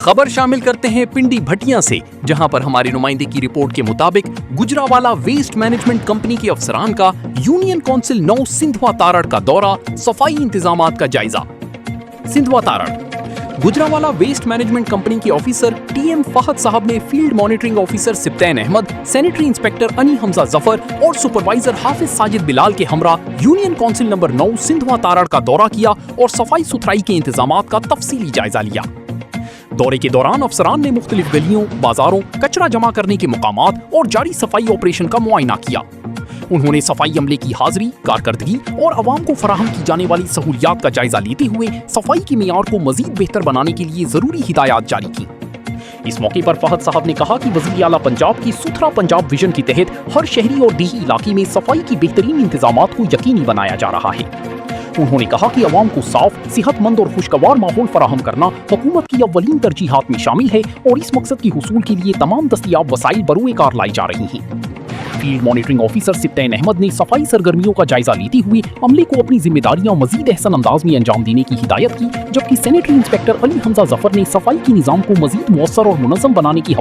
खबर शामिल करते हैं पिंडी भटिया से, जहां पर हमारे नुमाइंदे की रिपोर्ट के मुताबिक गुजरावाला वेस्ट मैनेजमेंट कंपनी के अफसरान का यूनियन काउंसिल 9 सिंधवा तारड़ का दौरा, सफाई इंतजामात का जायजा। सिंधवा तारड़ गुजरावाला वेस्ट मैनेजमेंट कंपनी के ऑफिसर टीएम फहद साहब ने field monitoring officer Sibtain Ahmad, sanitary inspector अनी हमजा जफर और सुपरवाइजर हाफिज साजिद बिलाल के हमरा union council number 9 Sendhwa Tarar का दौरा किया और सफाई सुथराई के इंतजामात का तफसीली जायजा लिया। दौरे के दौरान अफसरान ने मुख्तलिफ गलियों, बाजारों, कचरा जमा करने के मुकामात और जारी सफाई ऑपरेशन का मुआयना किया। उन्होंने सफाई अमले की हाजिरी, कारकर्दगी और अवाम को फराहम की जाने वाली सहूलियात का जायजा लेते हुए सफाई के मियार को मजीद बेहतर बनाने के लिए जरूरी हिदायत जारी की। इस मौके पर फहद साहब ने कहा कि वज़ीर आला पंजाब की सुथरा पंजाब विजन के तहत हर शहरी और देही इलाके में सफाई की बेहतरीन इंतजामात को यकीनी बनाया जा रहा है। उन्होंने कहा कि अवाम को साफ, सेहतमंद और खुशगवार माहौल फराहम करना हुकूमत की अव्वलीन तरजीहात में शामिल है और इस मकसद की हुसूल के लिए तमाम दस्तयाब वसाइल बरूए कार लाई जा रही हैं। Field monitoring officer Sibtain Ahmad ने सफाई सरगर्मियों का जायजा लेते हुए अमले को अपनी जिम्मेदारियां मजीद एहसन अंदाज में अंजाम देने की हिदायत की, जबकि सैनिटरी इंस्पेक्टर अली हमजा जफर ने सफाई के निजाम को मजीद मुअस्सर और मुनज़्ज़म बनाने की